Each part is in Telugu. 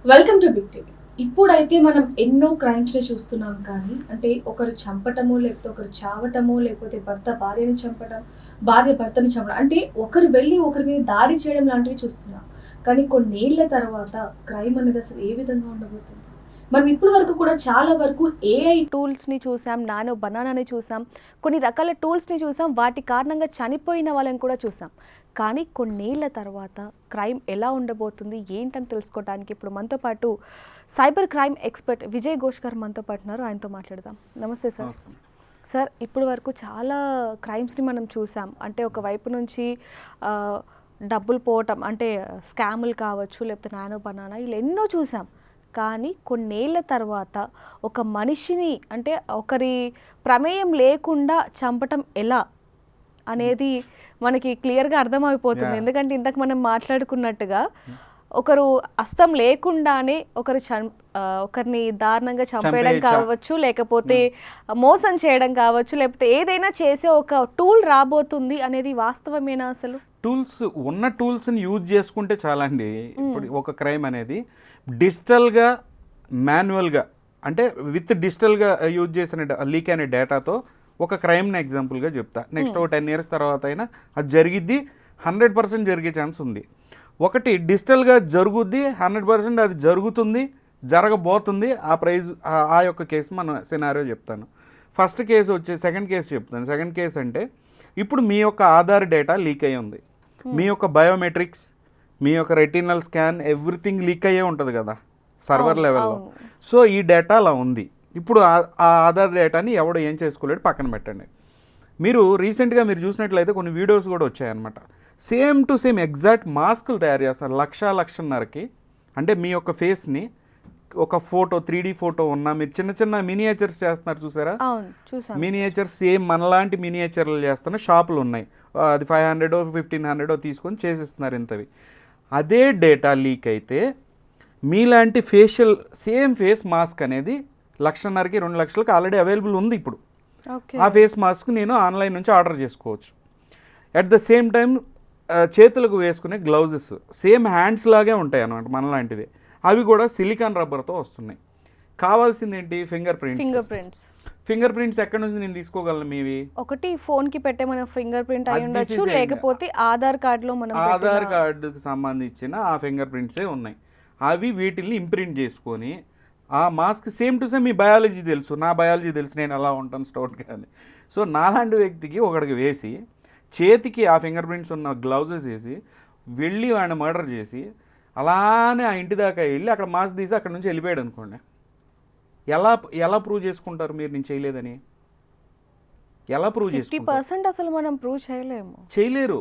Welcome to big TV. ఇప్పుడైతే మనం ఎన్నో క్రైమ్స్ని చూస్తున్నాం, కానీ అంటే ఒకరు చంపటము, లేకపోతే ఒకరు చావటము, లేకపోతే భర్త భార్యని చంపడం, భార్య భర్తని చంపడం, అంటే ఒకరు వెళ్ళి ఒకరి మీద దాడి చేయడం లాంటివి చూస్తున్నాం. కానీ కొన్నేళ్ల తర్వాత క్రైమ్ అనేది అసలు ఏ విధంగా ఉండబోతుంది? మనం ఇప్పటి వరకు కూడా చాలా వరకు ఏఐ టూల్స్ని చూసాం, నానో బనానాని చూసాం, కొన్ని రకాల టూల్స్ని చూసాం, వాటి కారణంగా చనిపోయిన వాళ్ళని కూడా చూసాం. కానీ కొన్నేళ్ల తర్వాత క్రైమ్ ఎలా ఉండబోతుంది ఏంటని తెలుసుకోవడానికి ఇప్పుడు మనతో పాటు cyber crime expert Vijay Ghosh గారు మనతో పాటు ఉన్నారు. ఆయనతో మాట్లాడదాం. నమస్తే సార్. సార్, ఇప్పటి వరకు చాలా క్రైమ్స్ని మనం చూసాం. అంటే ఒకవైపు నుంచి డబ్బులు పోవటం, అంటే స్కాములు కావచ్చు, లేకపోతే నానో బనానా, ఇలా ఎన్నో చూసాం. కానీ కొన్నేళ్ల తర్వాత ఒక మనిషిని, అంటే ఒకరి ప్రమేయం లేకుండా చంపటం ఎలా అనేది మనకి క్లియర్గా అర్థమైపోతుంది. ఎందుకంటే ఇంతకు మనం మాట్లాడుకున్నట్టుగా ఒకరు అస్తం లేకుండానే ఒకరిని దారుణంగా చంపేయడం కావచ్చు, లేకపోతే మోసం చేయడం కావచ్చు, లేకపోతే ఏదైనా చేసే ఒక టూల్ రాబోతుంది అనేది వాస్తవమేనా? అసలు ఉన్న టూల్స్ని యూజ్ చేసుకుంటే చాలా అండి. ఇప్పుడు ఒక క్రైమ్ అనేది డిజిటల్గా మాన్యువల్గా, అంటే విత్ డిజిటల్గా యూజ్ చేసిన లీక్ అనే డేటాతో ఒక క్రైమ్ని ఎగ్జాంపుల్గా చెప్తా. నెక్స్ట్ ఒక 10 years తర్వాత అయినా అది జరిగిద్ది, 100% జరిగే ఛాన్స్ ఉంది. ఒకటి డిజిటల్గా జరుగుద్ది, 100% అది జరుగుతుంది, జరగబోతుంది. ఆ యొక్క కేసు మన సినారియో చెప్తాను. ఫస్ట్ కేసు వచ్చి సెకండ్ కేసు చెప్తాను. సెకండ్ కేసు అంటే ఇప్పుడు మీ యొక్క ఆధార్ డేటా లీక్ అయ్యి ఉంది, మీ యొక్క బయోమెట్రిక్స్, మీ యొక్క రెటినల్ స్కాన్, ఎవ్రీథింగ్ లీక్ అయ్యే ఉంటుంది కదా సర్వర్ లెవెల్లో. సో ఈ డేటా అలా ఉంది. ఇప్పుడు ఆ ఆధార్ డేటాని ఎవడో ఏం చేసుకోలేడు, పక్కన పెట్టండి. మీరు రీసెంట్గా మీరు చూసినట్లయితే కొన్ని వీడియోస్ కూడా వచ్చాయన్నమాట. సేమ్ టు సేమ్ ఎగ్జాక్ట్ మాస్కులు తయారు చేస్తారు 1,00,000-1,50,000కి. అంటే మీ యొక్క ఫేస్ని ఒక ఫోటో 3D ఫోటో ఉన్నా మీరు చిన్న చిన్న మినియేచర్స్ చేస్తున్నారు చూసారా, మినియేచర్స్ సేమ్ మనలాంటి మినియేచర్లు చేస్తున్న షాపులు ఉన్నాయి. అది 500-1,500 తీసుకొని చేసిస్తున్నారు ఇంతవి. అదే డేటా లీక్ అయితే మీలాంటి ఫేషియల్ సేమ్ ఫేస్ మాస్క్ అనేది 1,50,000కి 2,00,000కి ఆల్రెడీ అవైలబుల్ ఉంది. ఇప్పుడు ఆ ఫేస్ మాస్క్ నేను ఆన్లైన్ నుంచి ఆర్డర్ చేసుకోవచ్చు. అట్ ద సేమ్ టైం చేతులకు వేసుకునే గ్లౌజెస్ సేమ్ హ్యాండ్స్ లాగే ఉంటాయి అన్నమాట మనలాంటివి. అవి కూడా సిలికాన్ రబ్బర్తో వస్తున్నాయి. కావాల్సింది ఏంటి? ఫింగర్ ప్రింట్స్ ఎక్కడి నుంచి నేను తీసుకోగలను? మీవి ఒకటి ఫోన్కి పెట్టే మన ఫింగర్ ప్రింట్ అయి ఉండొచ్చు, లేకపోతే ఆధార్ కార్డుకి సంబంధించిన ఆ ఫింగర్ ప్రింట్సే ఉన్నాయి. అవి వీటిల్ని ఇంప్రింట్ చేసుకొని ఆ mask same to same me biology తెలుసు, నా బయాలజీ తెలుసు, నేను ఎలా ఉంటాను స్టోర్ కానీ. సో నాలాంటి వ్యక్తికి ఒకడికి వేసి చేతికి ఆ ఫింగర్ ప్రింట్స్ ఉన్న గ్లౌజెస్ వేసి వెళ్ళి వాడిని మర్డర్ చేసి అలానే ఆ ఇంటి దాకా వెళ్ళి అక్కడ మాస్క్ తీసి అక్కడ నుంచి వెళ్ళిపోయాడు అనుకోండి. ఎలా ప్రూవ్ చేసుకుంటారు మీరు నేను చేయలేదని? ఎలా ప్రూవ్ చేసుకుంటారు? 50% అసలు మనం ప్రూవ్ చేయలేరు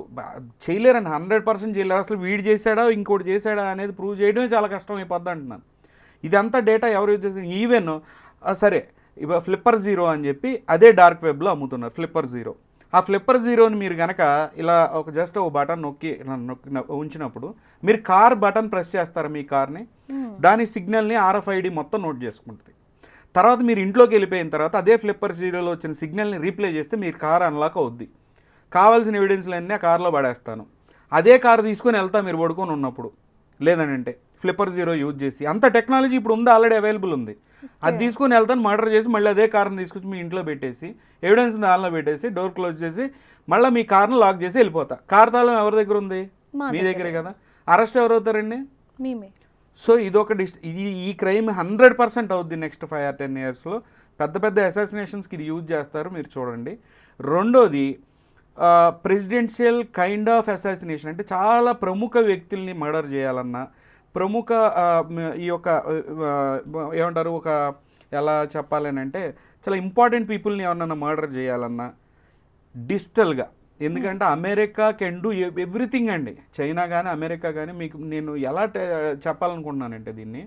అని 100% చేయలేరు. అసలు వీడు చేశాడా ఇంకోటి చేశాడా అనేది ప్రూవ్ చేయడమే చాలా కష్టం అయిపోద్ది అంటున్నాను. ఇదంతా డేటా ఎవరు యూజ్ చేస్తారు? ఈవెన్ సరే ఇవ ఫ్లిప్పర్ జీరో అని చెప్పి అదే డార్క్ వెబ్లో అమ్ముతున్నారు ఫ్లిప్పర్ జీరో. ఆ ఫ్లిప్పర్ జీరోని మీరు కనుక ఇలా జస్ట్ ఒక బటన్ నొక్కి ఉంచినప్పుడు మీరు కార్ బటన్ ప్రెస్ చేస్తారు మీ కార్ని, దాని సిగ్నల్ని RFID మొత్తం నోట్ చేసుకుంటుంది. తర్వాత మీరు ఇంట్లోకి వెళ్ళిపోయిన తర్వాత అదే ఫ్లిప్పర్ జీరోలో వచ్చిన సిగ్నల్ని రీప్లే చేస్తే మీరు కార్ అన్లాక్ అవుద్ది. కావాల్సిన ఎవిడెన్స్లన్నీ ఆ కార్లో పడేస్తాను. అదే కార్ తీసుకొని వెళ్తా మీరు పడుకొని ఉన్నప్పుడు, లేదంటే ఫ్లిప్పర్ జీరో యూజ్ చేసి. అంత టెక్నాలజీ ఇప్పుడు ఉంది, ఆల్రెడీ అవైలబుల్ ఉంది. అది తీసుకొని వెళ్తాను, మర్డర్ చేసి మళ్ళీ అదే కార్ని తీసుకొచ్చి మీ ఇంట్లో పెట్టేసి ఎవిడెన్స్ దానిలో పెట్టేసి డోర్ క్లోజ్ చేసి మళ్ళీ మీ కార్ని లాక్ చేసి వెళ్ళిపోతా. కార్ తాళం ఎవరి దగ్గర ఉంది? మీ దగ్గరే కదా. అరెస్ట్ ఎవరు అవుతారండి? సో ఇదొక ఈ క్రైమ్ 100% అవుద్ది నెక్స్ట్ 5 or 10 yearsలో. పెద్ద పెద్ద అసాసినేషన్స్కి ఇది యూజ్ చేస్తారు, మీరు చూడండి. రెండోది ప్రెసిడెన్షియల్ కైండ్ ఆఫ్ అసాసినేషన్, అంటే చాలా ప్రముఖ వ్యక్తుల్ని మర్డర్ చేయాలన్నా, ప్రముఖ ఈ యొక్క ఏమంటారు, ఒక ఎలా చెప్పాలని అంటే చాలా ఇంపార్టెంట్ పీపుల్ని ఎవరన్నా మర్డర్ చేయాలన్నా డిజిటల్గా. ఎందుకంటే అమెరికా కెన్ డూ ఎవ్రీథింగ్ అండి. చైనా కానీ అమెరికా కానీ మీకు నేను ఎలా చెప్పాలనుకుంటున్నానంటే దీన్ని,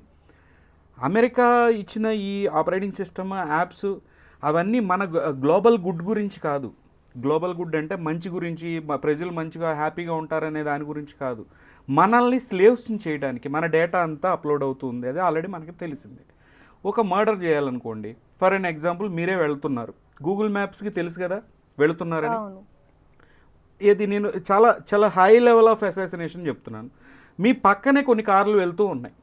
అమెరికా ఇచ్చిన ఈ ఆపరేటింగ్ సిస్టమ్ యాప్స్ అవన్నీ మన గ్లోబల్ గుడ్ గురించి కాదు. గ్లోబల్ గుడ్ అంటే మంచి గురించి, ప్రజలు మంచిగా హ్యాపీగా ఉంటారనే దాని గురించి కాదు. మనల్ని స్లేవ్స్ని చేయడానికి మన డేటా అంతా అప్లోడ్ అవుతుంది. అది ఆల్రెడీ మనకి తెలిసింది. ఒక మర్డర్ చేయాలనుకోండి, ఫర్ ఎన్ ఎగ్జాంపుల్ మీరే వెళ్తున్నారు, గూగుల్ మ్యాప్స్కి తెలుసు కదా వెళుతున్నారని. ఇది నేను చాలా చాలా హై లెవెల్ ఆఫ్ అసాసినేషన్ చెప్తున్నాను. మీ పక్కనే కొన్ని కార్లు వెళ్తూ ఉన్నాయి,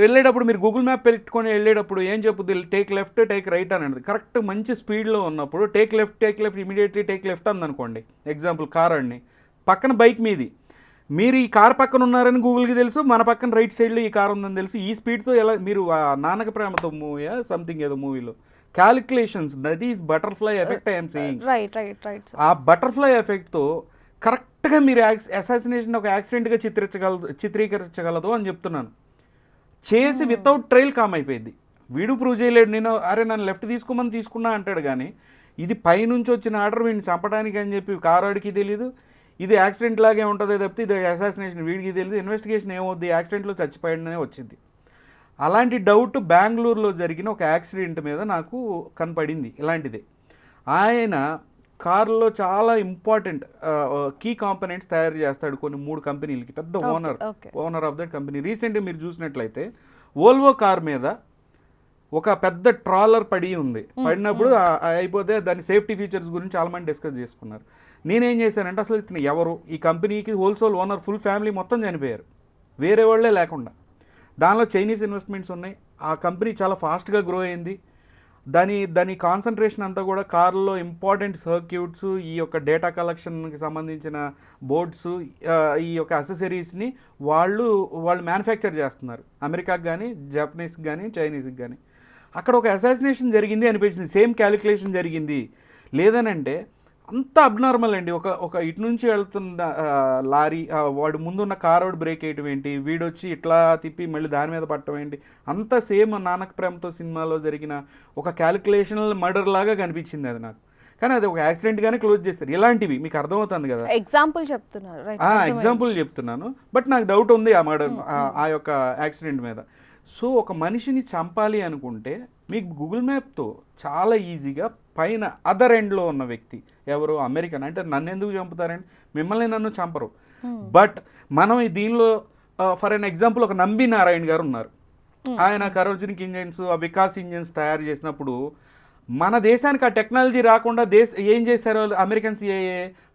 వెళ్ళేటప్పుడు మీరు గూగుల్ మ్యాప్ పెట్టుకొని వెళ్ళేటప్పుడు ఏం చెప్పుద్ది, టేక్ లెఫ్ట్ టేక్ రైట్ అని అనేది. కరెక్ట్ మంచి స్పీడ్లో ఉన్నప్పుడు take left immediately take left అందనుకోండి, ఎగ్జాంపుల్ కార్ అండి, పక్కన బైక్ మీది, మీరు ఈ కార్ పక్కన ఉన్నారని గూగుల్కి తెలుసు, మన పక్కన రైట్ సైడ్లో ఈ కార్ ఉందని తెలుసు. ఈ స్పీడ్తో ఎలా మీరు నాన్నక ప్రేమతో మూవీ సంథింగ్ ఏదో మూవీలో calculations, that is butterfly effect I'm saying. Right. ఆ బటర్ఫ్లై ఎఫెక్ట్తో కరెక్ట్గా మీరు అసాసినేషన్ ఒక యాక్సిడెంట్గా చిత్రీకరించగలదు అని చెప్తున్నాను. చేసి వితౌట్ ట్రైల్ కామ్ అయిపోయింది. వీడు ప్రూవ్ చేయలేడు, నేను నన్ను లెఫ్ట్ తీసుకోమని తీసుకున్నా అంటాడు, కానీ ఇది పైనుంచి వచ్చిన ఆర్డర్ వీడిని చంపడానికి అని చెప్పి కారాడికి తెలీదు, ఇది యాక్సిడెంట్ లాగే ఉంటుంది తప్పితే ఇది అసాసినేషన్ వీడికి తెలియదు. ఇన్వెస్టిగేషన్ ఏమవుద్ది, యాక్సిడెంట్లో చచ్చిపోయాడనే వచ్చింది. అలాంటి డౌట్ బెంగళూరులో జరిగిన ఒక యాక్సిడెంట్ మీద నాకు కనపడింది ఇలాంటిదే. ఆయన కారులో చాలా ఇంపార్టెంట్ కీ కాంపనెంట్స్ తయారు చేస్తాడు కొన్ని 3 కంపెనీలకి, పెద్ద ఓనర్ ఆఫ్ దట్ కంపెనీ. రీసెంట్గా మీరు చూసినట్లయితే వోల్వో కార్ మీద ఒక పెద్ద ట్రాలర్ పడినప్పుడు అయిపోతే దాని సేఫ్టీ ఫీచర్స్ గురించి చాలా మంది డిస్కస్ చేసుకున్నారు. నేనేం చేశానంటే అసలు ఇతను ఎవరు, ఈ కంపెనీకి హోల్సేల్ ఓనర్ ఫుల్ ఫ్యామిలీ మొత్తం చనిపోయారు, వేరే వాళ్ళే లేకుండా. దానిలో చైనీస్ ఇన్వెస్ట్మెంట్స్ ఉన్నాయి. ఆ కంపెనీ చాలా ఫాస్ట్గా గ్రో అయింది. దాని కాన్సన్ట్రేషన్ అంతా కూడా కార్లో ఇంపార్టెంట్ సర్క్యూట్స్, ఈ యొక్క డేటా కలెక్షన్కి సంబంధించిన బోర్డ్స్, ఈ యొక్క అసెసరీస్ని వాళ్ళు మ్యానుఫ్యాక్చర్ చేస్తున్నారు, అమెరికాకి కానీ జపనీస్కి కానీ చైనీస్కి కానీ. అక్కడ ఒక అసాసినేషన్ జరిగింది అనిపించింది, సేమ్ క్యాలిక్యులేషన్ జరిగింది. లేదనంటే అంత అబ్నార్మల్ అండి. ఒక ఇటు నుంచి వెళ్తున్న లారీ, వాడు ముందున్న కార్ వాడు బ్రేక్ వేయటం ఏంటి, వీడొచ్చి ఇట్లా తిప్పి మళ్ళీ దాని మీద పట్టడం ఏంటి, అంత సేమ్ నానక ప్రేమతో సినిమాలో జరిగిన ఒక క్యాలిక్యులేషనల్ మర్డర్ లాగా కనిపించింది అది నాకు. కానీ అది ఒక యాక్సిడెంట్గానే క్లోజ్ చేస్తారు. ఇలాంటివి మీకు అర్థమవుతుంది కదా, ఎగ్జాంపుల్ చెప్తున్నాను. బట్ నాకు డౌట్ ఉంది ఆ మర్డర్, ఆ యొక్క యాక్సిడెంట్ మీద. సో ఒక మనిషిని చంపాలి అనుకుంటే మీకు గూగుల్ మ్యాప్తో చాలా ఈజీగా పైన అదర్ ఎండ్లో ఉన్న వ్యక్తి ఎవరు, అమెరికన్ అంటే నన్ను ఎందుకు చంపుతారండి, మిమ్మల్ని నన్ను చంపరు. బట్ మనం దీనిలో ఫర్ ఎన్ ఎగ్జాంపుల్ ఒక నంబి నారాయణ గారు ఉన్నారు. ఆయన కరోజినిక్ ఇంజన్స్, వికాస్ ఇంజన్స్ తయారు చేసినప్పుడు మన దేశానికి ఆ టెక్నాలజీ రాకుండా ఏం చేశారో అమెరికన్స్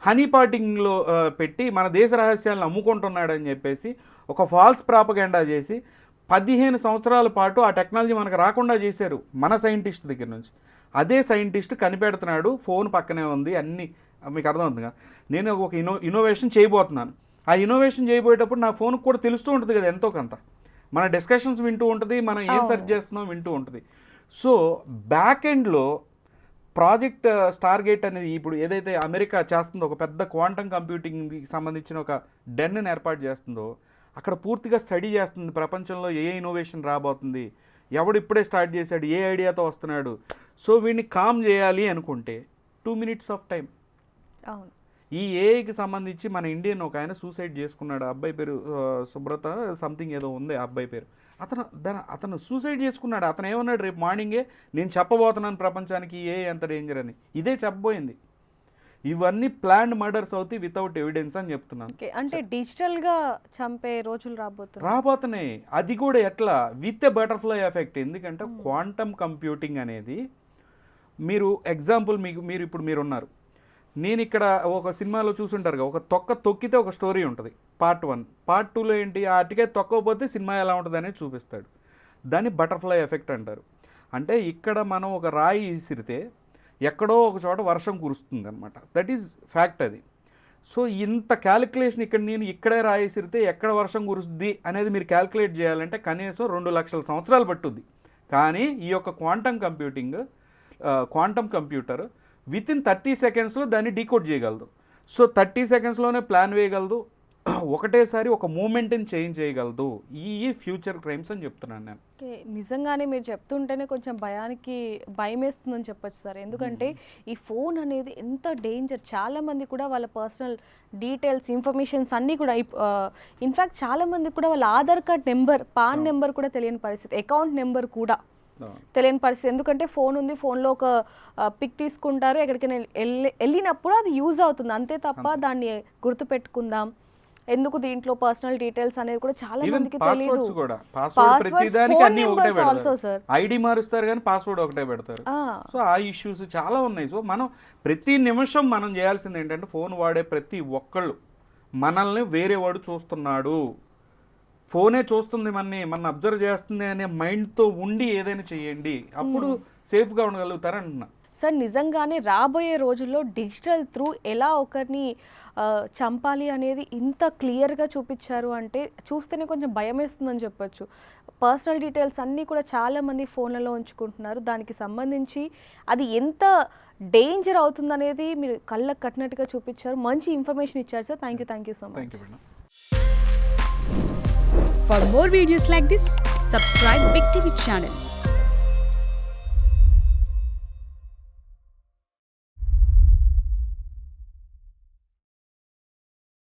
హనీ పాటింగ్లో పెట్టి మన దేశ రహస్యాలను అమ్ముకుంటున్నాడని చెప్పేసి ఒక ఫాల్స్ ప్రాపగెండా చేసి 15 సంవత్సరాల పాటు ఆ టెక్నాలజీ మనకు రాకుండా చేశారు మన సైంటిస్ట్ దగ్గర నుంచి. అదే సైంటిస్ట్ కనిపెడుతున్నాడు, ఫోన్ పక్కనే ఉంది, అన్నీ మీకు అర్థమవుతుంది కదా. నేను ఒక ఇన్నోవేషన్ చేయబోతున్నాను. ఆ ఇన్నోవేషన్ చేయబోయేటప్పుడు నా ఫోన్కి కూడా తెలుస్తూ ఉంటుంది కదా ఎంతో కొంత, మన డిస్కషన్స్ వింటూ ఉంటుంది, మనం ఏం సెర్చ్ చేస్తున్నాం వింటూ ఉంటుంది. సో బ్యాక్ ఎండ్లో ప్రాజెక్ట్ స్టార్గేట్ అనేది ఇప్పుడు ఏదైతే అమెరికా చేస్తుందో, ఒక పెద్ద క్వాంటమ్ కంప్యూటింగ్కి సంబంధించిన ఒక డెన్ను ఏర్పాటు చేస్తుందో, అక్కడ పూర్తిగా స్టడీ చేస్తుంది ప్రపంచంలో ఏ ఇన్నోవేషన్ రాబోతుంది, ఎవడు ఇప్పుడే స్టార్ట్ చేశాడు, ఏ ఐడియాతో వస్తున్నాడు. సో వీడిని కామ్ చేయాలి అనుకుంటే 2 minutes ఆఫ్ టైం. ఈ ఏఐకి సంబంధించి మన ఇండియన్ ఒక ఆయన సూసైడ్ చేసుకున్నాడు, అబ్బాయి పేరు సుబ్రత సంథింగ్ ఏదో ఉంది ఆ అబ్బాయి పేరు. అతను సూసైడ్ చేసుకున్నాడు. అతను ఏమన్నాడు, రేపు మార్నింగే నేను చెప్పబోతున్నాను ప్రపంచానికి ఏ ఎంత డేంజర్ అని. ఇదే చెప్పబోయింది. ఇవన్నీ ప్లాన్డ్ మర్డర్స్ అవుతాయి వితౌట్ ఎవిడెన్స్ అని చెప్తున్నాను. అంటే డిజిటల్గా చంపే రోజులు రాబోతున్నాయి. అది కూడా ఎట్లా, విత్ ఎ బటర్ఫ్లై ఎఫెక్ట్. ఎందుకంటే క్వాంటమ్ కంప్యూటింగ్ అనేది మీరు ఎగ్జాంపుల్ మీరు ఇప్పుడు మీరున్నారు, నేను ఇక్కడ ఒక సినిమాలో చూసుంటారు కదా, ఒక తొక్క తొక్కితే ఒక స్టోరీ ఉంటుంది, పార్ట్ 1. పార్ట్ 2లో ఏంటి, ఆ అటుకే తొక్కకపోతే సినిమా ఎలా ఉంటుంది అనేది చూపిస్తాడు. దాన్ని బటర్ఫ్లై ఎఫెక్ట్ అంటారు. అంటే ఇక్కడ మనం ఒక రాయి విసిరితే ఎక్కడో ఒక చోట వర్షం కురుస్తుంది అనమాట, దట్ ఈజ్ ఫ్యాక్ట్ అది. సో ఇంత క్యాలిక్యులేషన్ నేను ఇక్కడే రాయి విసిరితే ఎక్కడ వర్షం కురుస్తుంది అనేది మీరు క్యాలిక్యులేట్ చేయాలంటే కనీసం 2 లక్షల సంవత్సరాలు పట్టుద్ది. కానీ ఈ యొక్క క్వాంటమ్ కంప్యూటర్ వితిన్ 30 secondsలో దాన్ని డీకోడ్ చేయగలదు. సో 30 secondsలోనే ప్లాన్ వేయగలదు, ఒకటేసారి ఒక మూమెంట్ని చేంజ్ చేయగలదు. ఈ ఫ్యూచర్ క్రైమ్స్ అని చెప్తున్నాను నేను. నిజంగానే మీరు చెప్తుంటేనే కొంచెం భయం వేస్తుందని చెప్పచ్చు సార్. ఎందుకంటే ఈ ఫోన్ అనేది ఎంత డేంజర్, చాలామంది కూడా వాళ్ళ పర్సనల్ డీటెయిల్స్, ఇన్ఫర్మేషన్స్ అన్నీ కూడా, ఇన్ఫ్యాక్ట్ చాలామంది కూడా వాళ్ళ Aadhaar card number, pan number కూడా తెలియని పరిస్థితి, అకౌంట్ నెంబర్ కూడా తెలియని పరిస్థితి. ఎందుకంటే ఫోన్ ఉంది, ఫోన్లో ఒక పిక్ తీసుకుంటారు, ఎక్కడికైనా వెళ్ళినప్పుడు అది యూజ్ అవుతుంది అంతే తప్ప దాన్ని గుర్తుపెట్టుకుందాం ఎందుకు దీంట్లో పర్సనల్ డీటెయిల్స్ అనేది కూడా చాలా మందికి తెలియదు. ఐడి మారుస్తారు కానీ పాస్వర్డ్ ఒకటే పెడతారు. సో ఆ ఇష్యూస్ చాలా ఉన్నాయి. సో మనం ప్రతి నిమిషం మనం చేయాల్సింది ఏంటంటే, ఫోన్ వాడే ప్రతి ఒక్కళ్ళు మనల్ని వేరే వాడు చూస్తున్నాడు, ఫోనే చూస్తుంది మన అబ్జర్వ్ చేస్తుంది అనే మైండ్తో ఉండి ఏదైనా చేయండి, అప్పుడు సేఫ్గా ఉండగలుగుతారంటున్నా. సార్ నిజంగానే రాబోయే రోజుల్లో డిజిటల్ త్రూ ఎలా ఒకరిని చంపాలి అనేది ఇంత క్లియర్గా చూపించారు అంటే చూస్తేనే కొంచెం భయం వేస్తుందని చెప్పొచ్చు. పర్సనల్ డీటెయిల్స్ అన్నీ కూడా చాలామంది ఫోన్లలో ఉంచుకుంటున్నారు. దానికి సంబంధించి అది ఎంత డేంజర్ అవుతుందనేది మీరు కళ్ళకు కట్టినట్టుగా చూపించారు. మంచి ఇన్ఫర్మేషన్ ఇచ్చారు sir. Thank you so much. Thank you madam. For more videos like this, subscribe Big TV channel.